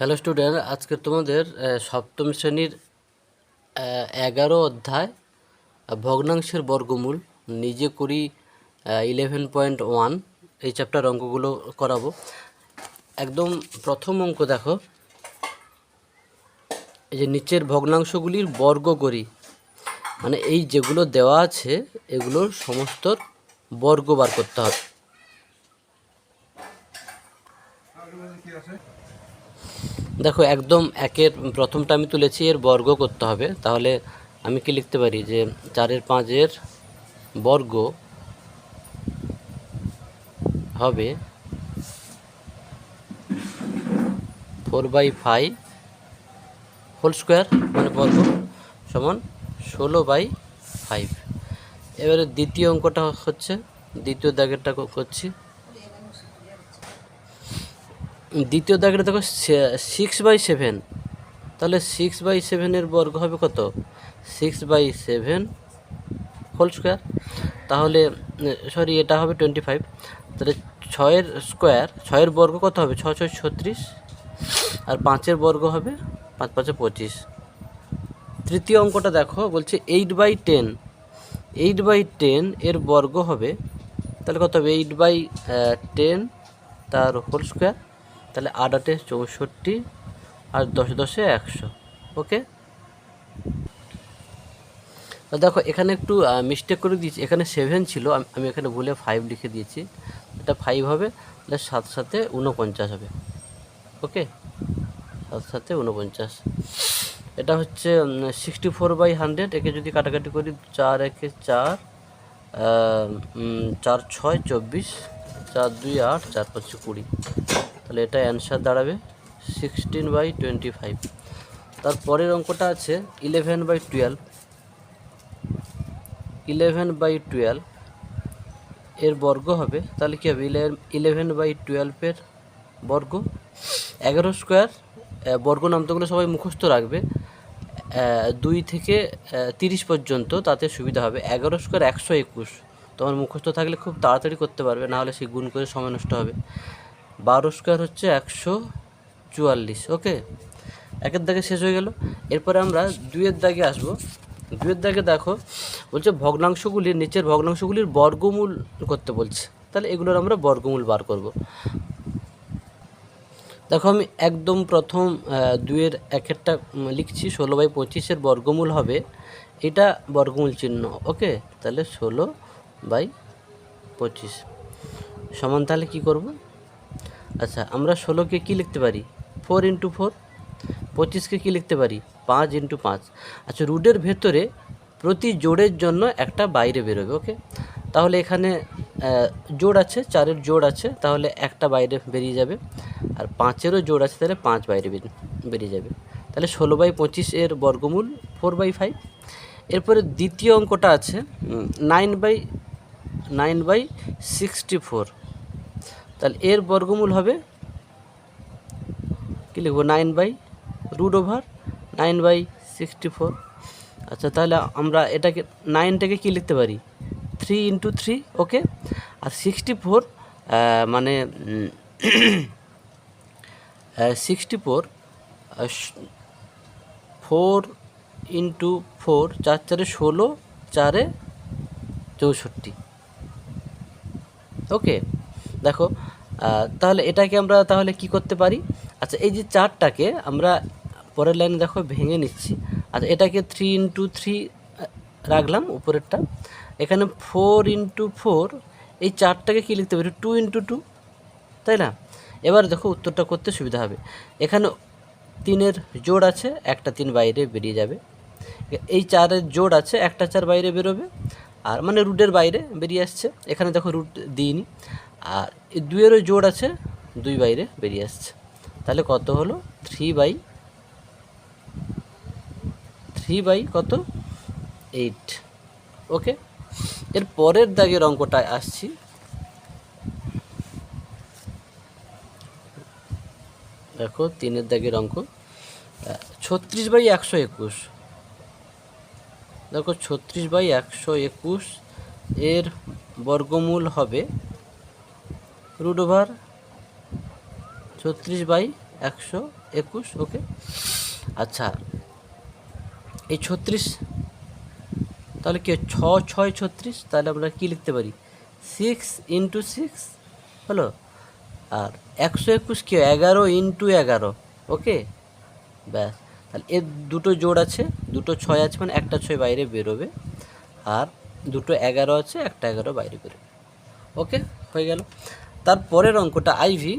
Hello student, আজকে তোমাদের সপ্তম শ্রেণীর 11 অধ্যায় ভগ্নাংশের বর্গমূল নিজে করি 11.1 এই চ্যাপ্টার অঙ্কগুলো করাবো। একদম প্রথম অঙ্ক দেখো, এই যে নিচের ভগ্নাংশগুলির বর্গ করি, মানে এই যেগুলো দেওয়া আছে এগুলোর সমস্ত বর্গ বার করতে হবে। দেখো একদম একের প্রথমটা আমি তুলেছি, এর বর্গ করতে হবে। তাহলে আমি কি লিখতে পারি যে 4/5 বর্গ হবে 4/5 হোল স্কোয়ার, মানে বর্গ সমান 16/5। এবারে দ্বিতীয় অঙ্কটা হচ্ছে, দ্বিতীয় দাগেরটা করছি। দ্বিতীয় দাগের দেখো 6/7, তাহলে 6/7 বর্গ হবে কত? 6/7 হোল স্কোয়ার। তাহলে সরি, এটা হবে 25। তাহলে 6 স্কোয়ার, 6 বর্গ কত হবে? 6 6 36, আর 5 বর্গ হবে 5 5 25। তৃতীয় অঙ্কটা দেখো, বলছে 8/10, 8/10 এর বর্গ হবে, তাহলে কত হবে? 8/10 তার হোল স্কোয়ার। তাহলে 8 8 64, আর 10 10 100। ওকে, দেখো এখানে একটু মিস্টেক করে দিয়েছি, এখানে 7 ছিল, আমি এখানে ভুলে 5 লিখে দিয়েছি। এটা 5 হবে, তাহলে 7 7 49 হবে। ওকে, 7 7 49। এটা হচ্ছে 64/100। একে যদি কাটাকাটি করি, 4 1 4, 4 6 24, 4 2 8, 4 5 20। তাহলে এটা অ্যান্সার দাঁড়াবে 16/25। তারপরের অঙ্কটা আছে 11/12, 11/12 এর বর্গ হবে, তাহলে কী হবে? 11/12 বর্গ 11 স্কোয়ার। বর্গ নামগুলো সবাই মুখস্থ রাখবে, 2 থেকে 30 পর্যন্ত, তাতে সুবিধা হবে। 11 স্কোয়ার 121, তোমার মুখস্থ থাকলে খুব তাড়াতাড়ি করতে পারবে, নাহলে সেই গুণ করে সময় নষ্ট হবে। 12 স্কোয়ার হচ্ছে 144। ওকে, একের দাগে শেষ হয়ে গেল। এরপরে আমরা 2-এর দাগে আসবো। 2-এর দাগে দেখো, বলছে ভগ্নাংশগুলির, নিচের ভগ্নাংশগুলির বর্গমূল করতে বলছে। তাহলে এগুলোর আমরা বর্গমূল বার করব। দেখো আমি একদম প্রথম 2-এর একেরটা লিখছি, 16/25 বর্গমূল হবে, এটা বর্গমূল চিহ্ন। ওকে, তাহলে 16/25 সমান, তাহলে কি করব? আচ্ছা, আমরা 16কে কী লিখতে পারি? 4 × 4। 25কে কী লিখতে পারি? 5 × 5। আচ্ছা, রুটের ভেতরে প্রতি জোড়ের জন্য একটা বাইরে বেরোবে। ওকে, তাহলে এখানে জোড় আছে, 4-এর জোড় আছে, তাহলে একটা বাইরে বেরিয়ে যাবে, আর 5-এরও জোড় আছে, তাহলে 5 বাইরে বেরিয়ে যাবে। তাহলে 16/25 এর বর্গমূল 4/5। এরপরে দ্বিতীয় অঙ্কটা আছে 9/64, তাহলে এর বর্গমূল হবে, কী লিখব? 9/√9/64। আচ্ছা, তাহলে আমরা এটাকে 9টাকে কী লিখতে পারি? 3 × 3। ওকে, আর 64 মানে 64 4 × 4, 4 4 16, 4 64। ওকে, দেখো তাহলে এটাকে আমরা তাহলে কি করতে পারি? আচ্ছা, এই যে 4টাকে আমরা পরের লাইনে দেখো ভেঙে নিচ্ছি। আচ্ছা, এটাকে 3 × 3 রাখলাম উপরেরটা। এখানে 4 × 4, এই 4টাকে কী লিখতে পারি? 2 × 2, তাই না? এবার দেখো উত্তরটা করতে সুবিধা হবে। এখানে 3-এর জোড় আছে, একটা 3 বাইরে বেরিয়ে যাবে। এই 4-এর জোড় আছে, একটা 4 বাইরে বেরোবে, আর মানে রুটের বাইরে বেরিয়ে আসছে। এখানে দেখো রুট দিইনি। আর এই 2-এরও জোড় আছে, 2 বাইরে বেরিয়ে আসছে। তাহলে কত হলো? 3 কত? 8। ওকে, এর পরের দাগের অঙ্কটায় আসছি। দেখো 3-এর দাগের অঙ্ক 36/121। দেখো 36/121 এর বর্গমূল হবে √36/121। 121, ওকে। আচ্ছা, এই 36 তাহলে কি 6 6 36, তাহলে আমরা কি লিখতে পারি 6 × 6 হলো। আর 121 কি 11 × 11, ওকে। ব্যাস, তাহলে এর দুটো জোড় আছে, দুটো 6 আছে, মানে একটা 6 বাইরে বেরোবে, আর দুটো 11 আছে, একটা 11 বাইরে বেরোবে, ওকে, হয়ে গেল। তারপরের অঙ্কটা আইভি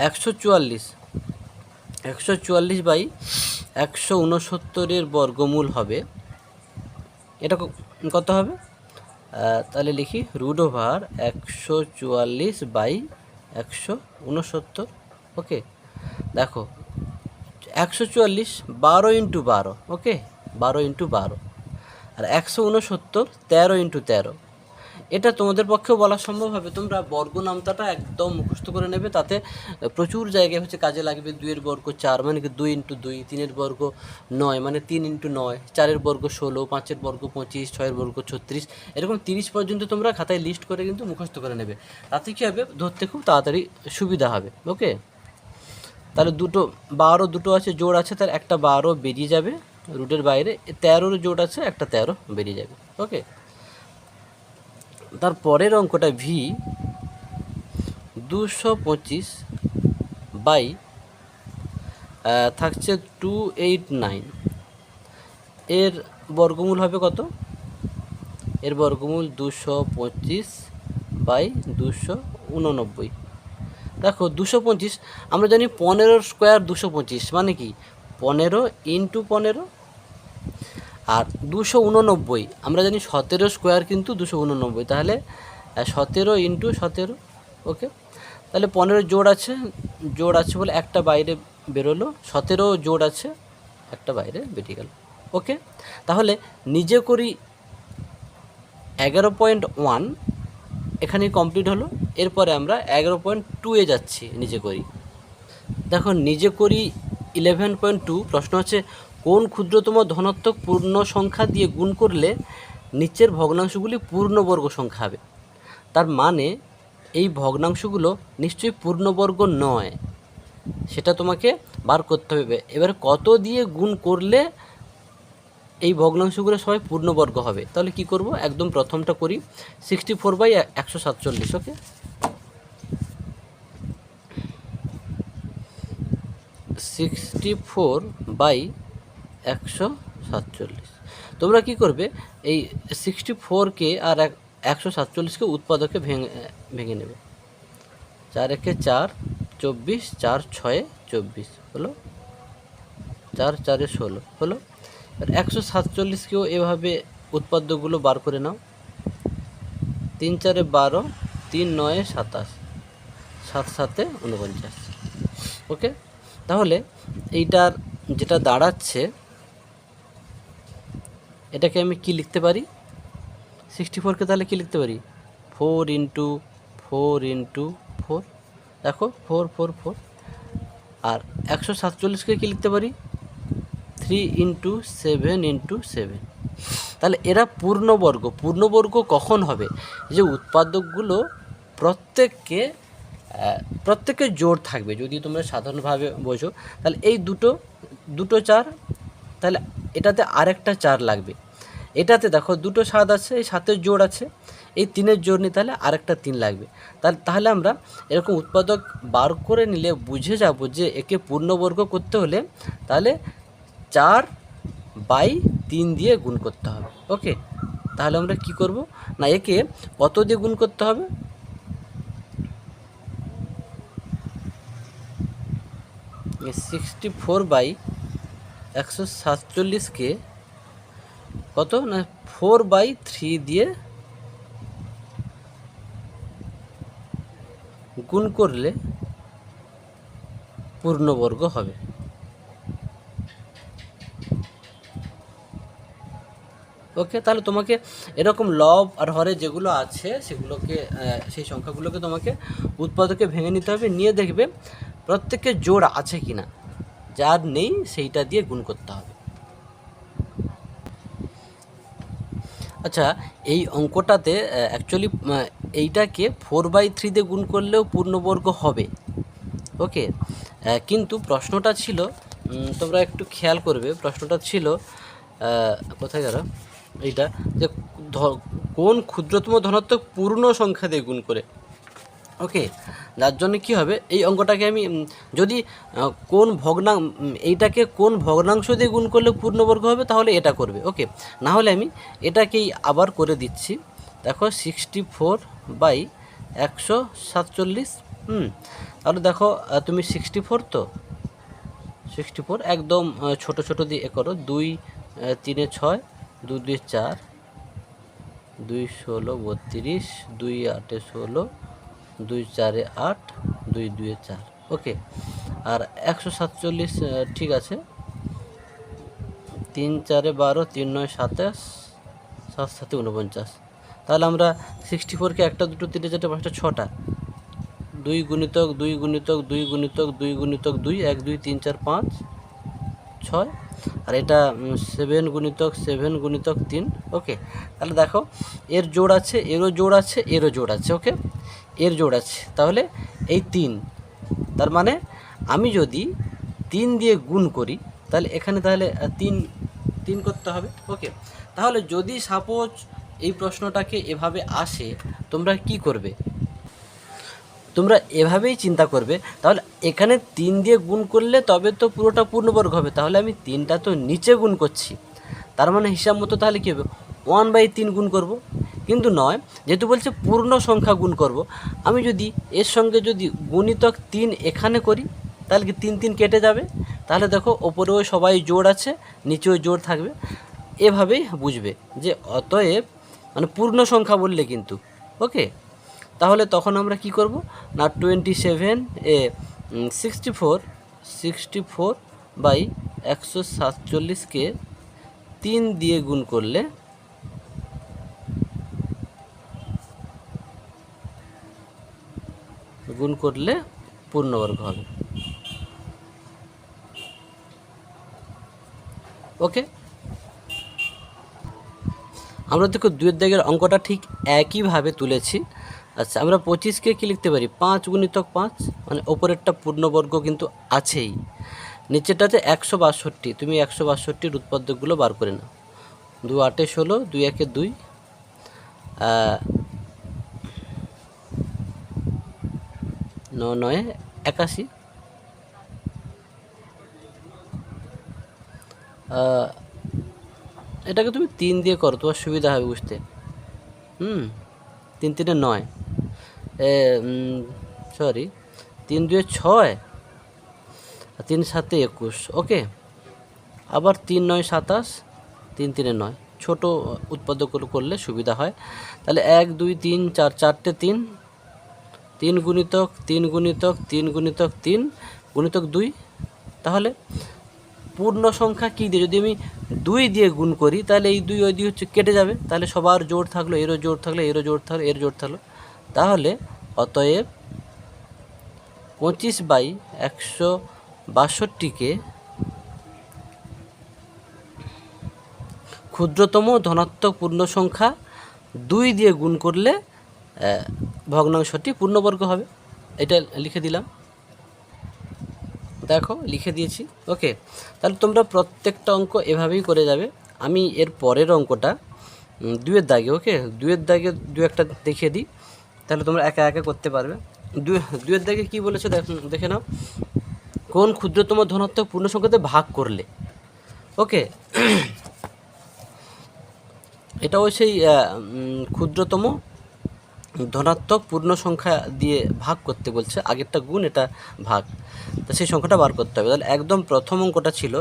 144, 144 বাই 169 বর্গমূল হবে, এটা কত হবে? তাহলে লিখি √ওভার 144 বাই 169, ওকে। দেখো 144 12 × 12, ওকে, 12 × 12, আর 169 13 × 13। এটা তোমাদের পক্ষেও বলা সম্ভব হবে, তোমরা বর্গ নামতাটা একদম মুখস্থ করে নেবে, তাতে প্রচুর জায়গায় হচ্ছে কাজে লাগবে। 2 এর বর্গ 4 মানে কি 2 × 2, 3 এর বর্গ 9 মানে 3 × 9, 4 এর বর্গ 16, 5 এর বর্গ 25, 6 এর বর্গ 36, এরকম 30 পর্যন্ত তোমরা খাতায় লিস্ট করে কিন্তু মুখস্থ করে নেবে, তাতে কী হবে ধরতে খুব তাড়াতাড়ি সুবিধা হবে, ওকে। তাহলে দুটো 12 দুটো আছে, জোড় আছে, তার একটা 12 বেরিয়ে যাবে রুটের বাইরে, 13 জোড় আছে, একটা 13 বেরিয়ে যাবে, ওকে। তারপরের অঙ্কটা ভি 225 বাই থাকছে 289, এর বর্গমূল হবে কত? এর বর্গমূল 225 বাই 289। দেখো 225 আমরা জানি 15 স্কোয়ার 225 মানে কি 15 × 15, আর 289 আমরা জানি 17 স্কোয়ার কিন্তু 289, তাহলে 17 × 17, ওকে। তাহলে 15 জোড় আছে বলে একটা বাইরে বেরোলো, 17 জোড় আছে, একটা বাইরে বেরিয়ে গেল, ওকে। তাহলে নিজে করি 11.1 এখানেই কমপ্লিট হলো। এরপরে আমরা 11.2 যাচ্ছি নিজে করি। দেখো নিজে করি 11.2, প্রশ্ন হচ্ছে কোন ক্ষুদ্রতম ধনাত্মক পূর্ণ সংখ্যা দিয়ে গুণ করলে নিচের ভগ্নাংশগুলি পূর্ণবর্গ সংখ্যা হবে। তার মানে এই ভগ্নাংশগুলো নিশ্চয়ই পূর্ণবর্গ নয়, সেটা তোমাকে বার করতে হবে। এবারে কত দিয়ে গুণ করলে এই ভগ্নাংশগুলো সবাই পূর্ণবর্গ হবে, তাহলে কি করব? একদম প্রথমটা করি 64 বাই 147, ওকে। 64 বাই 147, তোমরা কি করবে এই 64কে আর 147কে উৎপাদকে ভেঙে নেবে। 4 × 4 24, 4 × 6 24 হলো, 4 × 4 = 16 হলো। আর 147কেও এভাবে উৎপাদ্যগুলো বার করে নাও। 3 × 4 = 12, 3 × 9 = 27, 7 × 7 = 49, ওকে। তাহলে এইটার যেটা দাঁড়াচ্ছে, এটাকে আমি কি লিখতে পারি? 64কে তাহলে কি লিখতে পারি 4 × 4 × 4, দেখো 4 4 4। আর 147কে কি লিখতে পারি 3 × 7 × 7। তাহলে এরা পূর্ণবর্গ কখন হবে? যে উৎপাদকগুলো প্রত্যেকে জোড় থাকবে। যদি তোমরা সাধারণভাবে বোঝো তাহলে এই দুটো 4, তাহলে এটাতে আরেকটা 4 লাগবে। এটাতে দেখো দুটো 7 আছে, এই 7-এর জোড় আছে, এই 3-এর জোড় নিয়ে তাহলে আরেকটা 3 লাগবে। তাহলে আমরা এরকম উৎপাদক বার করে নিলে বুঝে যাব যে একে পূর্ণবর্গ করতে হলে তাহলে 4/3 দিয়ে গুণ করতে হবে, ওকে। তাহলে আমরা কি করব না, একে কত দিয়ে গুণ করতে হবে? এই 64 বাই 147কে কত না 4/3 দিয়ে গুণ করলে পূর্ণবর্গ হবে, ওকে। তাহলে তোমাকে এরকম লব আর হরে যেগুলো আছে সেগুলোকে সেই সংখ্যাগুলোকে তোমাকে উৎপাদকে ভেঙে নিতে হবে, নিয়ে দেখবে প্রত্যেকের জোড় আছে কিনা, যার নেই সেইটা দিয়ে গুণ করতে হবে। আচ্ছা, এই অঙ্কটাতে অ্যাকচুয়ালি এইটাকে 4/3 দিয়ে গুণ করলেও পূর্ণবর্গ হবে। ওকে, কিন্তু প্রশ্নটা ছিল, তোমরা একটু খেয়াল করবে, প্রশ্নটা ছিল কোথায় গেল এইটা, যে কোন ক্ষুদ্রতম ধনাত্মক পূর্ণ সংখ্যা দিয়ে গুণ করে। ওকে, যার জন্য কী হবে, এই অঙ্কটাকে আমি যদি কোন এইটাকে কোন ভগ্নাংশ দিয়ে গুণ করলে পূর্ণবর্গ হবে তাহলে এটা করবে। ওকে, না হলে আমি এটাকেই আবার করে দিচ্ছি। দেখো 64/147, তাহলে দেখো তুমি 64, তো 64 একদম ছোট ছোট দিয়ে করো, 2 3 6, 2 2 4, 2 16 32, 2 8 16, 2 4 8, 2 2 4। ওকে, আর 147 ঠিক আছে, 3 4 12, 3 9 27, 7 7 49। তাহলে আমরা 64কে 1 2 3 4 5 6টা 2 গুণিতক 2 গুণিতক 2 গুণিতক 2 গুণিতক 2, 1 2 3 4 5 6, আর এটা 7 গুণিতক 7 গুণিতক 3। ওকে, তাহলে দেখো এর জোড় আছে, এরও জোড় আছে, এরও জোড় আছে। ওকে, এর জোড় আছে, তাহলে এই 3, তার মানে আমি যদি 3 দিয়ে গুণ করি তাহলে এখানে তাহলে 3 করতে হবে। ওকে, তাহলে যদি সাপোজ এই প্রশ্নটাকে এভাবে আসে, তোমরা কি করবে? তোমরা এভাবেই চিন্তা করবে, তাহলে এখানে 3 দিয়ে গুণ করলে তবে তো পুরোটা পূর্ণবর্গ হবে, তাহলে আমি 3টা তো নিচে গুণ করছি, তার মানে হিসাব মতো তাহলে কী হবে, 1/3 গুণ করব। কিন্তু নয়, যেহেতু বলছে পূর্ণ সংখ্যা গুণ করব, আমি যদি এর সঙ্গে যদি গুণিতক 3 এখানে করি তাহলে কি 3 3 কেটে যাবে, তাহলে দেখো ওপরেও সবাই জোড় আছে, নিচেও জোড় থাকবে। এভাবেই বুঝবে যে অতএব মানে পূর্ণ সংখ্যা বললে কিন্তু। ওকে, তাহলে তখন আমরা কি করব না, 64/147কে 3 দিয়ে গুণ করলে পূর্ণবর্গ হবে। ওকে, আমরা দেখো 2 দাগের অঙ্কটা ঠিক একইভাবে তুলেছি। আচ্ছা, আমরা 25কে কী লিখতে পারি, 5 গুণিতক 5, মানে ওপরেরটা পূর্ণবর্গ কিন্তু আছেই, নিচেরটাতে 162, তুমি 162 উৎপাদকগুলো বার করে নাও। 2 8 16, 2 1 2, 9 9 81। এটাকে তুমি 3 দিয়ে করো, তোমার সুবিধা হবে বুঝতে। 3 3 9, সরি 3 2 6, 3 7 21। ওকে, আবার 3 9 27, 3 3 9, ছোটো উৎপাদকগুলো করলে সুবিধা হয়। তাহলে 1 2 3 4, 4টে 3, 3 গুণিতক 3 গুণিতক 3 গুণিতক 3 গুণিতক 2, তাহলে পূর্ণ সংখ্যা কী দিয়ে, যদি আমি 2 দিয়ে গুণ করি তাহলে এই 2 ওই 2 হচ্ছে কেটে যাবে, তাহলে সবার জোড় থাকলো, এরও জোড় থাকলো, এরও জোড় থাকলো, এর জোড় থাকলো, তাহলে অতএব 25/162কে ক্ষুদ্রতম ধনাত্মক পূর্ণ সংখ্যা 2 দিয়ে গুণ করলে ভগ্নাংশটি পূর্ণবর্গ হবে। এটা লিখে দিলাম, দেখো লিখে দিয়েছি। ওকে, তাহলে তোমরা প্রত্যেকটা অঙ্ক এভাবেই করে যাবে। আমি এর পরের অঙ্কটা 2 দাগে, ওকে 2 দাগে 2 একটা দেখিয়ে দিই, তাহলে তোমরা একা একা করতে পারবে। 2 দাগে কী বলেছে দেখে নাও, কোন ক্ষুদ্রতম ধনাত্মক পূর্ণ সংখ্যাতে ভাগ করলে। ওকে, এটাও সেই ক্ষুদ্রতম ধনাত্মক পূর্ণ সংখ্যা দিয়ে ভাগ করতে বলছে, আগেরটা গুণ এটা ভাগ, তো সেই সংখ্যাটা বার করতে হবে। তাহলে একদম প্রথম অঙ্কটা ছিল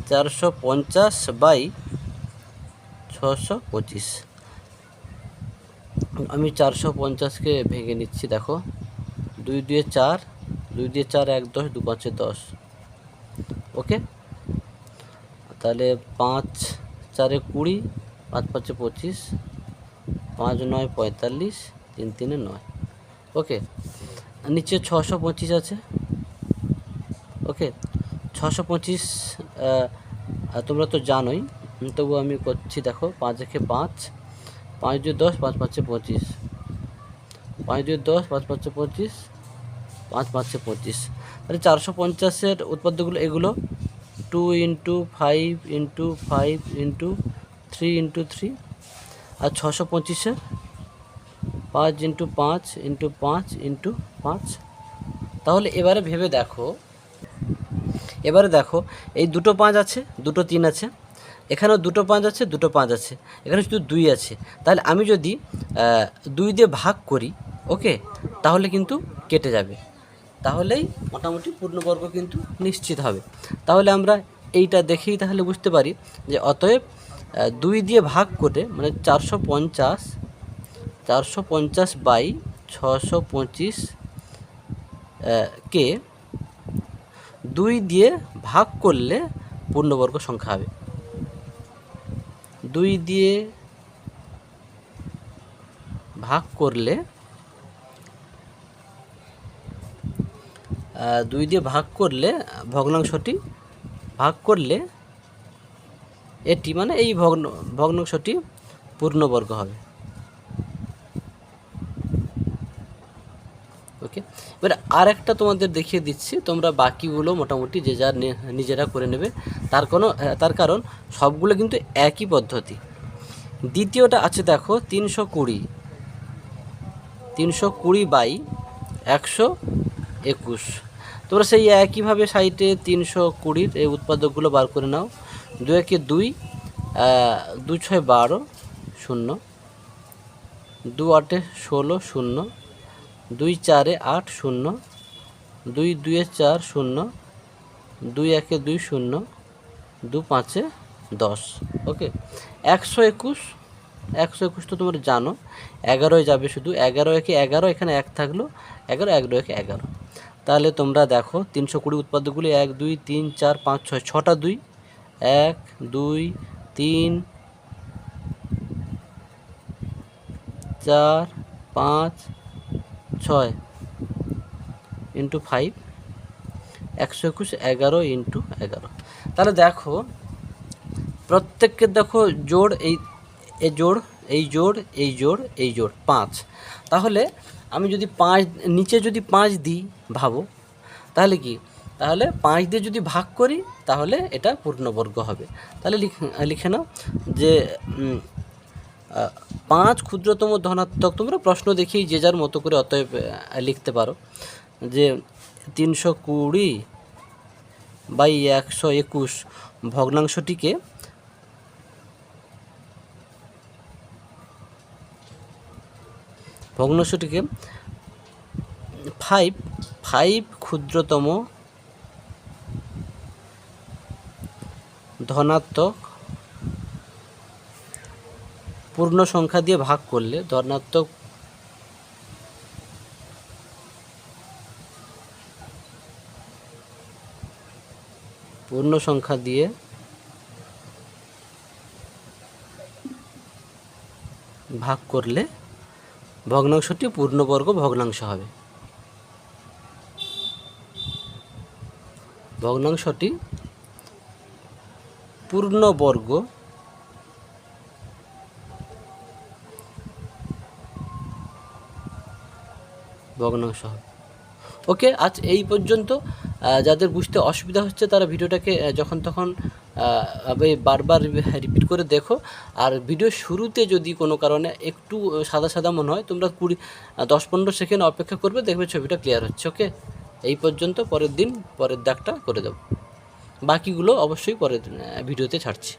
450/625। আমি 450কে ভেঙে নিচ্ছি, দেখো 2 2 4, 2 2 4 1 10, 2 5 10। ওকে, তাহলে 5 4 20, 5 5 25, 5 9 45, 3 3 9। ওকে, নিচে 625 আছে। ওকে, 625 তোমরা তো জানোই, তবু আমি করছি, দেখো 5 1 5, 5 2 10, 5 5 25, 5 2 10, 5 5 25, 5 5 25। তাহলে 450-এর উৎপাদ্যগুলো এগুলো 2 × 5 × 5 × 3 × 3, আর 625-এর 5 × 5 × 5 × 5। তাহলে এবারে ভেবে দেখো, এবারে দেখো এই দুটো 5 আছে, দুটো 3 আছে, এখানেও দুটো 5 আছে, দুটো 5 আছে, এখানে শুধু 2 আছে। তাহলে আমি যদি 2 দিয়ে ভাগ করি, ওকে, তাহলে কিন্তু কেটে যাবে, তাহলেই মোটামুটি পূর্ণবর্গ কিন্তু নিশ্চিত হবে। তাহলে আমরা এইটা দেখেই তাহলে বুঝতে পারি যে অতএব 2 দিয়ে ভাগ করে মানে 450/625 কে 2 দিয়ে ভাগ করলে পূর্ণবর্গ সংখ্যা হবে। 2 দিয়ে ভাগ করলে 2 দিয়ে ভাগ করলে ভগ্নাংশটি ভাগ করলে এটি মানে এই ভগ্নাংশটি পূর্ণবর্গ হবে। ওকে, এবার আর একটা তোমাদের দেখিয়ে দিচ্ছি, তোমরা বাকিগুলো মোটামুটি যে যার নিজেরা করে নেবে, তার কারণ সবগুলো কিন্তু একই পদ্ধতি। দ্বিতীয়টা আছে দেখো 320/121, তোমরা সেই একইভাবে সাইটে 320-র এই উৎপাদকগুলো বার করে নাও। 2 একে 2, 2 6 12 0, 2 8 16 0, 2 4 8 0, 2 2 4 0, 2 1 2 0, 2 5 10। ওকে, 121 তো তোমরা জানো, 11 যাবে শুধু, 11 একে 11, এখানে 1 থাকলো 11, 11 একে 11। তাহলে তোমরা দেখো 320 উৎপাদ্যগুলি 1 2 3 4 5 6, 6টা 2, 1 2 3 4 5 6 × 5, 121 11 × 11। তাহলে দেখো প্রত্যেককে দেখো জোড়, এই জোড়, এই জোড়, এই জোড়, এই জোড় 5। তাহলে আমি যদি 5 নিচে যদি 5 দিই, ভাবো তাহলে কি, তাহলে 5 দিয়ে যদি ভাগ করি তাহলে এটা পূর্ণবর্গ হবে। তাহলে লিখে নাও যে 5 ক্ষুদ্রতম ধনাত্মক, তোমরা প্রশ্ন দেখেই যে যার মতো করে অতএব লিখতে পারো যে 320/121 ভগ্নাংশটিকে 5 ক্ষুদ্রতম ধনাত্মক পূর্ণ সংখ্যা দিয়ে ভাগ করলে, ধনাত্মক পূর্ণ সংখ্যা দিয়ে ভাগ করলে ভগ্নাংশটি পূর্ণবর্গ ভগ্নাংশ হবে। ভগ্নাংশটি পূর্ণবর্গ ভগ্নাংশ হবে। ওকে, আজ এই পর্যন্ত। যাদের বুঝতে অসুবিধা হচ্ছে তারা ভিডিওটাকে যখন তখন বারবার রিপিট করে দেখো। আর ভিডিও শুরুতে যদি কোনো কারণে একটু সাদা মনে হয়, তোমরা 10-15 সেকেন্ড অপেক্ষা করবে, দেখবে ছবিটা ক্লিয়ার হচ্ছে। ওকে, এই পর্যন্ত। পরের দিন পরের দাগটা করে দেবো, বাকিগুলো অবশ্যই পরের ভিডিওতে ছাড়ছি।